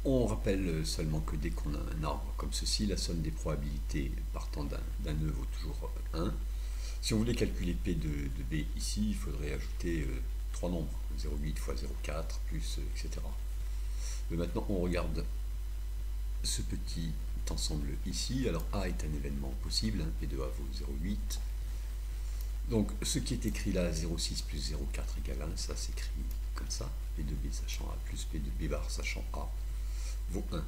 On rappelle seulement que dès qu'on a un arbre comme ceci, la somme des probabilités partant d'un nœud vaut toujours 1. Si on voulait calculer P de B ici, il faudrait ajouter 3 nombres, 0,8 fois 0,4, plus, etc. Mais maintenant, on regarde ce petit ensemble ici. Alors A est un événement possible, hein, P de A vaut 0,8. Donc ce qui est écrit là, 0,6 plus 0,4 égale 1, ça s'écrit comme ça. P de B sachant A plus P de B bar sachant A vaut 1.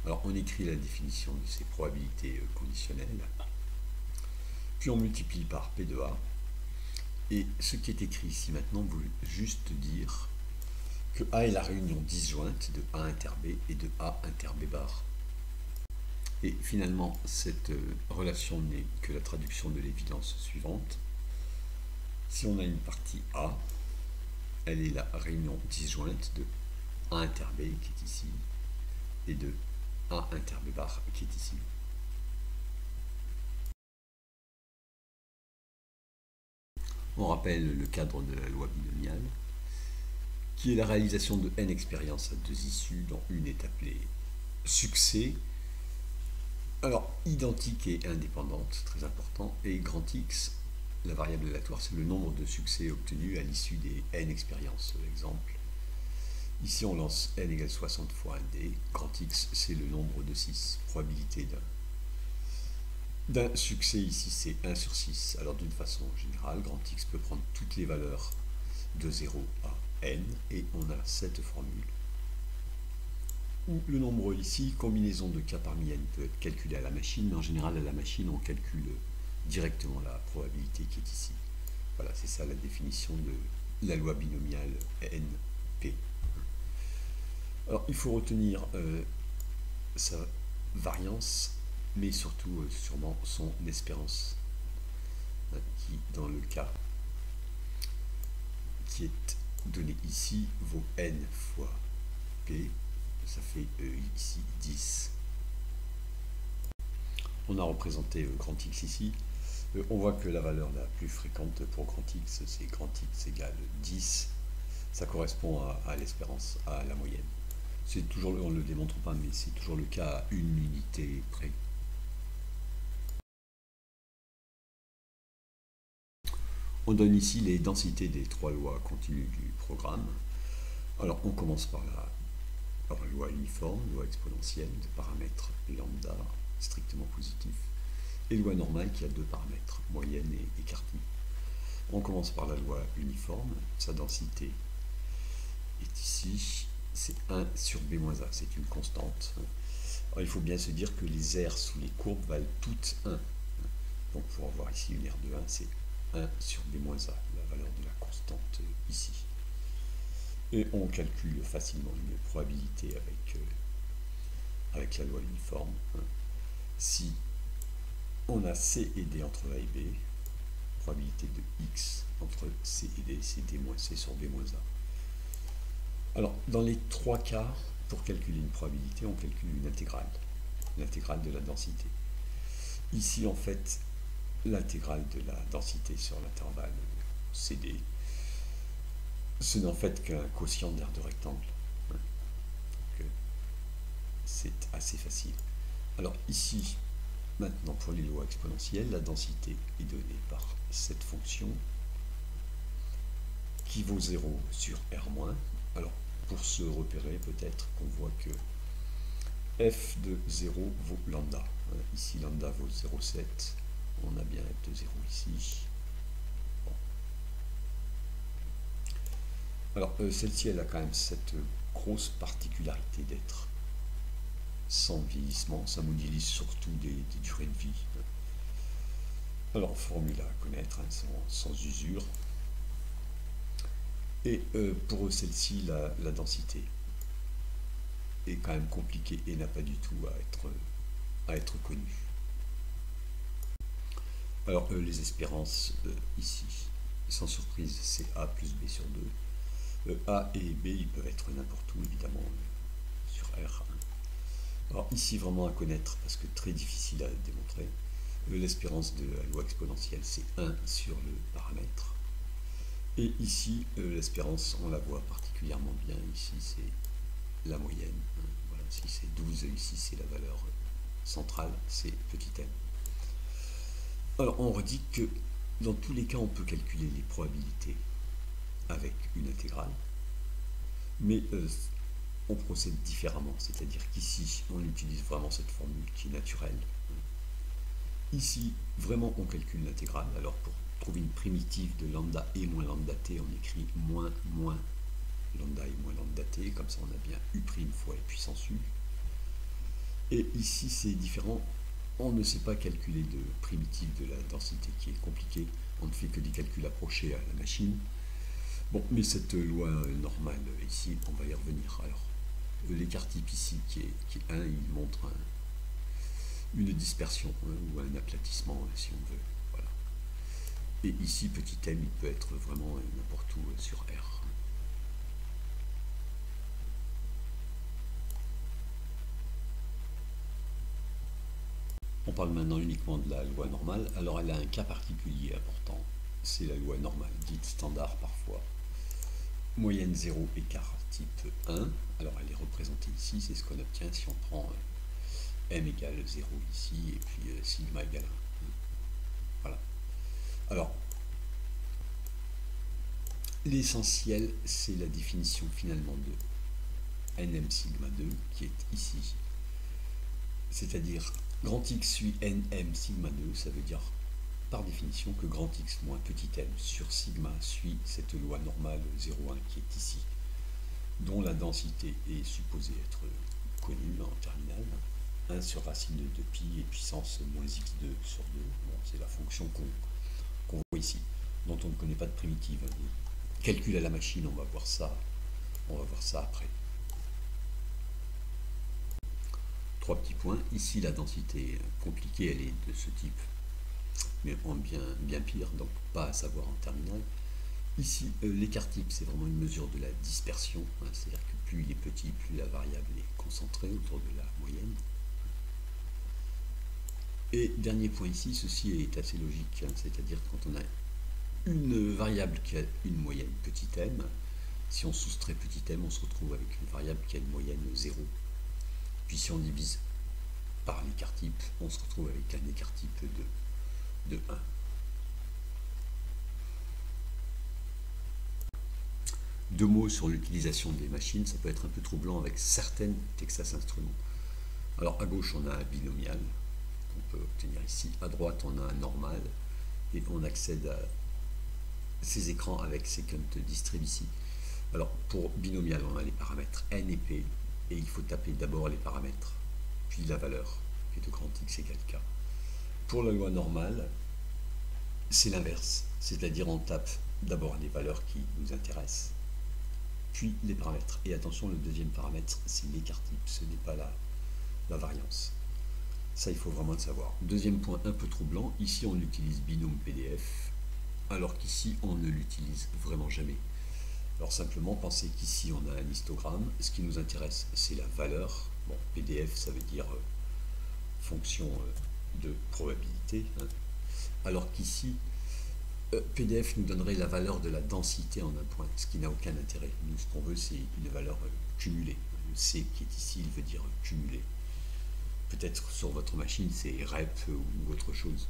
Alors on écrit la définition de ces probabilités conditionnelles. Puis on multiplie par P de A. Et ce qui est écrit ici maintenant veut juste dire que A est la réunion disjointe de A inter B et de A inter B bar. Et finalement, cette relation n'est que la traduction de l'évidence suivante. Si on a une partie A, elle est la réunion disjointe de A inter B qui est ici et de A inter B bar qui est ici. On rappelle le cadre de la loi binomiale, qui est la réalisation de n expériences à deux issues, dont une est appelée succès. Alors, identique et indépendante, très important, et grand X, la variable aléatoire, c'est le nombre de succès obtenus à l'issue des n expériences. Exemple, ici on lance n égale 60 fois 1d, grand X c'est le nombre de 6, probabilité d'un succès ici c'est 1 sur 6. Alors d'une façon générale, grand X peut prendre toutes les valeurs de 0 à n, et on a cette formule où le nombre ici, combinaison de k parmi n, peut être calculé à la machine, mais en général à la machine on calcule directement la probabilité qui est ici. Voilà, c'est ça la définition de la loi binomiale NP. Alors il faut retenir sa variance, mais surtout sûrement son espérance, qui dans le cas qui est donné ici vaut n fois p, ça fait ici 10. On a représenté grand X ici. On voit que la valeur la plus fréquente pour grand X, c'est grand X égale 10. Ça correspond à l'espérance, à la moyenne. C'est toujours, on ne le démontre pas, mais c'est toujours le cas à une unité près. On donne ici les densités des trois lois continues du programme. Alors on commence par la loi uniforme, loi exponentielle de paramètres lambda strictement positif, et loi normale qui a deux paramètres, moyenne et écartée. On commence par la loi uniforme, sa densité est ici, c'est 1 sur b-a, c'est une constante. Alors il faut bien se dire que les aires sous les courbes valent toutes 1. Donc pour avoir ici une aire de 1, c'est 1 sur b-a, la valeur de la constante ici. Et on calcule facilement une probabilité avec la loi uniforme. Si on a C et D entre A et B, probabilité de X entre C et D, c'est D moins C sur B moins A. Alors, dans les trois cas, pour calculer une probabilité, on calcule l'intégrale de la densité. Ici, en fait, l'intégrale de la densité sur l'intervalle CD, ce n'est en fait qu'un quotient d'aire de rectangle. Donc, c'est assez facile. Alors ici, maintenant pour les lois exponentielles, la densité est donnée par cette fonction qui vaut 0 sur R-. Alors pour se repérer, peut-être qu'on voit que f de 0 vaut lambda. Ici lambda vaut 0,7. On a bien f de 0 ici. Bon. Alors celle-ci, elle a quand même cette grosse particularité d'être sans vieillissement, ça modélise surtout des durées de vie. Alors, formule à connaître, hein, sans usure. Et pour celle-ci, la densité est quand même compliquée et n'a pas du tout à être connue. Alors, les espérances ici, sans surprise, c'est A plus B sur 2. A et B, ils peuvent être n'importe où, évidemment, sur R. Alors ici, vraiment à connaître, parce que très difficile à démontrer, l'espérance de la loi exponentielle, c'est 1 sur le paramètre. Et ici, l'espérance, on la voit particulièrement bien, ici c'est la moyenne. Voilà, Si c'est 12, ici c'est la valeur centrale, c'est petit m. Alors on redit que dans tous les cas on peut calculer les probabilités avec une intégrale, mais on procède différemment, c'est-à-dire qu'ici on utilise vraiment cette formule qui est naturelle. Ici vraiment on calcule l'intégrale. Alors pour trouver une primitive de lambda et moins lambda t, on écrit moins lambda et moins lambda t, comme ça on a bien u' fois e puissance u. Et ici c'est différent, on ne sait pas calculer de primitive de la densité qui est compliquée, on ne fait que des calculs approchés à la machine. Bon, mais cette loi normale ici, on va y revenir. Alors, l'écart type ici qui est 1, il montre une dispersion ou un aplatissement si on veut. Voilà. Et ici, petit m, il peut être vraiment n'importe où sur R. On parle maintenant uniquement de la loi normale. Alors elle a un cas particulier important, c'est la loi normale, dite standard parfois. Moyenne 0, écart type 1. Alors elle est représentée ici, c'est ce qu'on obtient si on prend m égale 0 ici, et puis sigma égale 1. Voilà. Alors, l'essentiel, c'est la définition finalement de nm sigma 2, qui est ici. C'est-à-dire, grand X suit nm sigma 2, ça veut dire par définition que grand X moins petit m sur sigma suit cette loi normale 0,1 qui est ici, dont la densité est supposée être connue en terminale. 1 sur racine de 2pi et puissance moins x2 sur 2. Bon, c'est la fonction qu'on voit ici, dont on ne connaît pas de primitive. Calcul à la machine, on va voir ça après. 3 petits points. Ici, la densité compliquée, elle est de ce type, mais en bien pire, donc pas à savoir en terminale. Ici, l'écart type, c'est vraiment une mesure de la dispersion, c'est-à-dire que plus il est petit, plus la variable est concentrée autour de la moyenne. Et dernier point ici, ceci est assez logique, c'est-à-dire que quand on a une variable qui a une moyenne petit m, si on soustrait petit m, on se retrouve avec une variable qui a une moyenne 0. Puis si on divise par l'écart type, on se retrouve avec un écart type de 1. Deux mots sur l'utilisation des machines, ça peut être un peu troublant avec certaines Texas Instruments. Alors à gauche on a un binomial qu'on peut obtenir ici, à droite on a un normal et on accède à ces écrans avec secant distrib ici. Alors pour binomial on a les paramètres n et p et il faut taper d'abord les paramètres puis la valeur qui est de grand X égale k. Pour la loi normale c'est l'inverse, c'est-à-dire on tape d'abord les valeurs qui nous intéressent puis les paramètres. Et attention, le deuxième paramètre, c'est l'écart type, ce n'est pas la variance. Ça, il faut vraiment le savoir. Deuxième point un peu troublant, ici on utilise binôme PDF, alors qu'ici on ne l'utilise vraiment jamais. Alors simplement, pensez qu'ici on a un histogramme, ce qui nous intéresse, c'est la valeur. Bon, PDF, ça veut dire fonction de probabilité, alors qu'ici, PDF nous donnerait la valeur de la densité en un point, ce qui n'a aucun intérêt. Nous, ce qu'on veut, c'est une valeur cumulée. Le C qui est ici, il veut dire cumulé. Peut-être sur votre machine, c'est rep ou autre chose.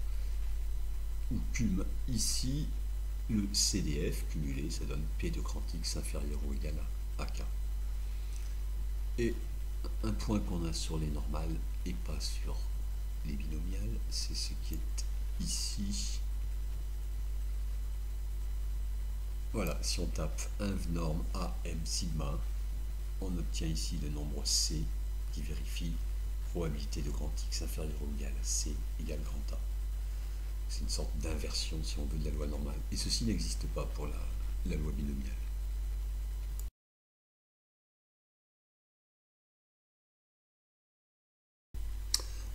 Ou cum. Ici, le CDF cumulé, ça donne P de grand X inférieur ou égal à AK. Et un point qu'on a sur les normales et pas sur les binomiales, c'est ce qui est ici. Voilà, si on tape inv norme a m sigma, on obtient ici le nombre C qui vérifie probabilité de grand X inférieur ou égal à C égale grand A. C'est une sorte d'inversion, si on veut, de la loi normale. Et ceci n'existe pas pour la loi binomiale.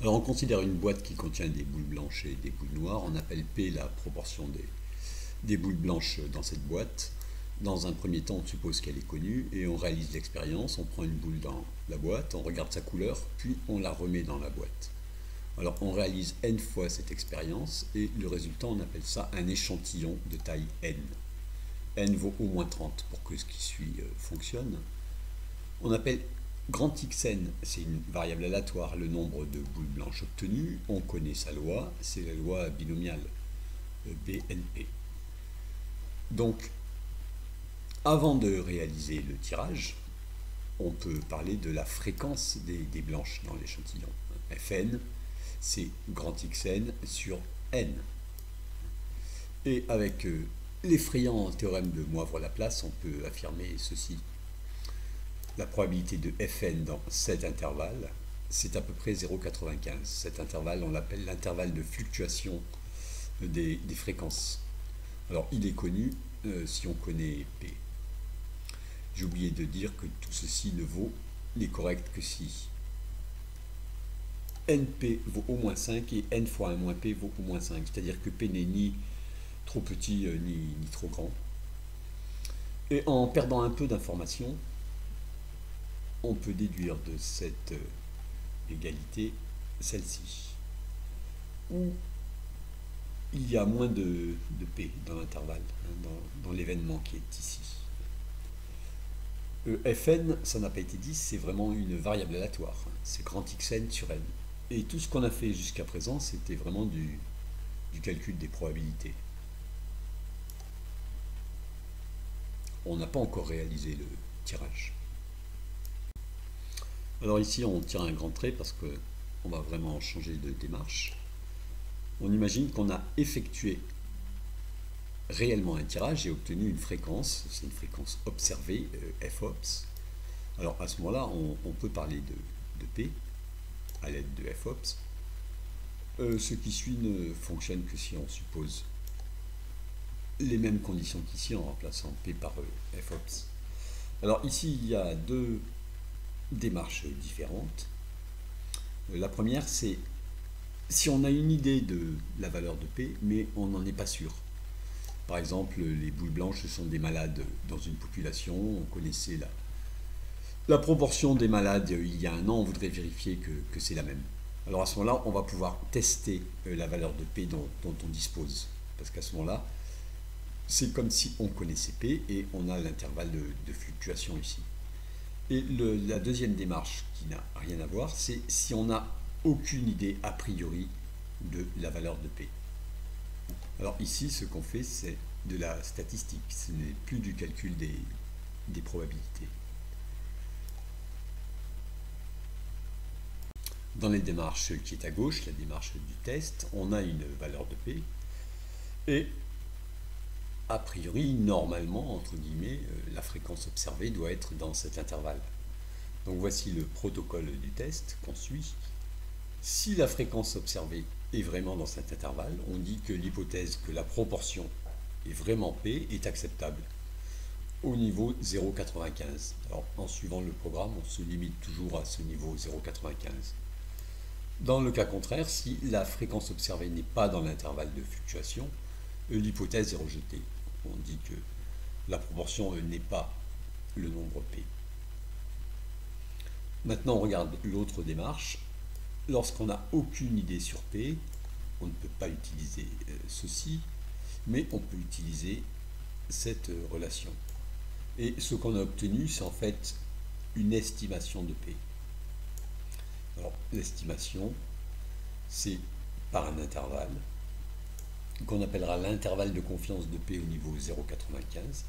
Alors on considère une boîte qui contient des boules blanches et des boules noires. On appelle P la proportion des boules blanches dans cette boîte. Dans un premier temps, on suppose qu'elle est connue et on réalise l'expérience. On prend une boule dans la boîte, on regarde sa couleur, puis on la remet dans la boîte. Alors on réalise n fois cette expérience et le résultat, on appelle ça un échantillon de taille n. N vaut au moins 30 pour que ce qui suit fonctionne. On appelle grand Xn, c'est une variable aléatoire, le nombre de boules blanches obtenues. On connaît sa loi, c'est la loi binomiale BNP. Donc, avant de réaliser le tirage, on peut parler de la fréquence des blanches dans l'échantillon. Fn, c'est grand Xn sur n. Et avec l'effrayant théorème de Moivre-Laplace, on peut affirmer ceci. La probabilité de Fn dans cet intervalle, c'est à peu près 0,95. Cet intervalle, on l'appelle l'intervalle de fluctuation des fréquences. Alors, il est connu si on connaît P. J'ai oublié de dire que tout ceci ne n'est correct que si NP vaut au moins 5 et N fois 1 moins P vaut au moins 5. C'est-à-dire que P n'est ni trop petit ni trop grand. Et en perdant un peu d'informations, on peut déduire de cette égalité celle-ci, où il y a moins de P dans l'intervalle, dans l'événement qui est ici. Fn, ça n'a pas été dit, c'est vraiment une variable aléatoire, c'est grand Xn sur n. Et tout ce qu'on a fait jusqu'à présent, c'était vraiment du calcul des probabilités. On n'a pas encore réalisé le tirage. Alors ici, on tire un grand trait parce qu'on va vraiment changer de démarche. On imagine qu'on a effectué réellement un tirage et obtenu une fréquence, c'est une fréquence observée, fops. Alors à ce moment-là, on peut parler de P à l'aide de fops. Ce qui suit ne fonctionne que si on suppose les mêmes conditions qu'ici en remplaçant P par fops. Alors ici, il y a deux démarches différentes. La première, c'est si on a une idée de la valeur de P, mais on n'en est pas sûr. Par exemple, les boules blanches sont des malades dans une population. On connaissait la proportion des malades il y a un an. On voudrait vérifier que c'est la même. Alors à ce moment-là, on va pouvoir tester la valeur de P dont on dispose. Parce qu'à ce moment-là, c'est comme si on connaissait P et on a l'intervalle de fluctuation ici. Et la deuxième démarche qui n'a rien à voir, c'est si on n'a aucune idée a priori de la valeur de P. Alors ici, ce qu'on fait, c'est de la statistique, ce n'est plus du calcul des probabilités. Dans les démarches qui est à gauche, la démarche du test, on a une valeur de P, et a priori, normalement, entre guillemets, la fréquence observée doit être dans cet intervalle. Donc voici le protocole du test qu'on suit. Si la fréquence observée est vraiment dans cet intervalle, on dit que l'hypothèse que la proportion est vraiment P est acceptable au niveau 0,95. Alors en suivant le programme, on se limite toujours à ce niveau 0,95. Dans le cas contraire, si la fréquence observée n'est pas dans l'intervalle de fluctuation, l'hypothèse est rejetée. On dit que la proportion n'est pas le nombre P. Maintenant, on regarde l'autre démarche. Lorsqu'on n'a aucune idée sur P, on ne peut pas utiliser ceci, mais on peut utiliser cette relation. Et ce qu'on a obtenu, c'est en fait une estimation de P. Alors, l'estimation, c'est par un intervalle, qu'on appellera l'intervalle de confiance de P au niveau 0,95,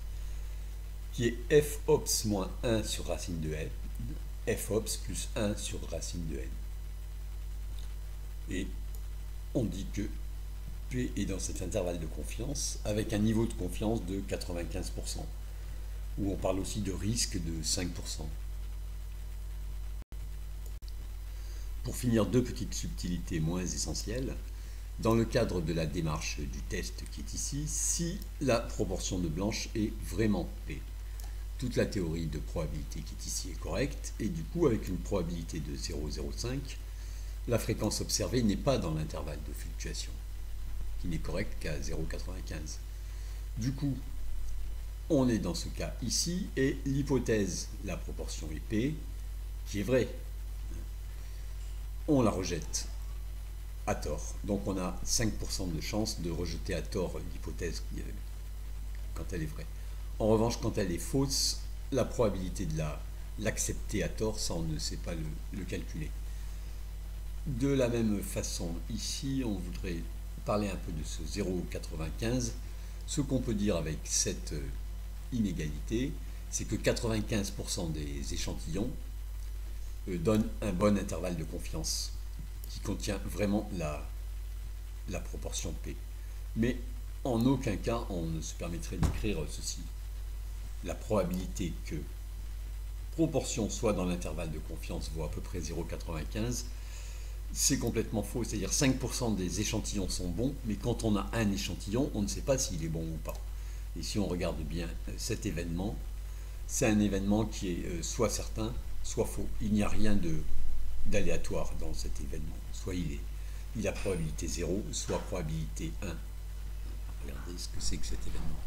qui est fops moins 1 sur racine de n, fops plus 1 sur racine de n. Et on dit que P est dans cet intervalle de confiance avec un niveau de confiance de 95%, où on parle aussi de risque de 5%. Pour finir, deux petites subtilités moins essentielles. Dans le cadre de la démarche du test qui est ici, si la proportion de blanches est vraiment P, toute la théorie de probabilité qui est ici est correcte, et du coup, avec une probabilité de 0,05, la fréquence observée n'est pas dans l'intervalle de fluctuation, qui n'est correct qu'à 0,95. Du coup, on est dans ce cas ici, et l'hypothèse, la proportion est P, qui est vraie. On la rejette à tort. Donc on a 5% de chance de rejeter à tort l'hypothèse quand elle est vraie. En revanche, quand elle est fausse, la probabilité de la l'accepter à tort, ça on ne sait pas le calculer. De la même façon, ici, on voudrait parler un peu de ce 0,95. Ce qu'on peut dire avec cette inégalité, c'est que 95% des échantillons donnent un bon intervalle de confiance qui contient vraiment la proportion P. Mais en aucun cas, on ne se permettrait d'écrire ceci. La probabilité que proportion soit dans l'intervalle de confiance vaut à peu près 0,95. C'est complètement faux, c'est-à-dire 5% des échantillons sont bons, mais quand on a un échantillon, on ne sait pas s'il est bon ou pas. Et si on regarde bien cet événement, c'est un événement qui est soit certain, soit faux. Il n'y a rien d'aléatoire dans cet événement. Soit il a probabilité 0, soit probabilité 1. Regardez ce que c'est que cet événement.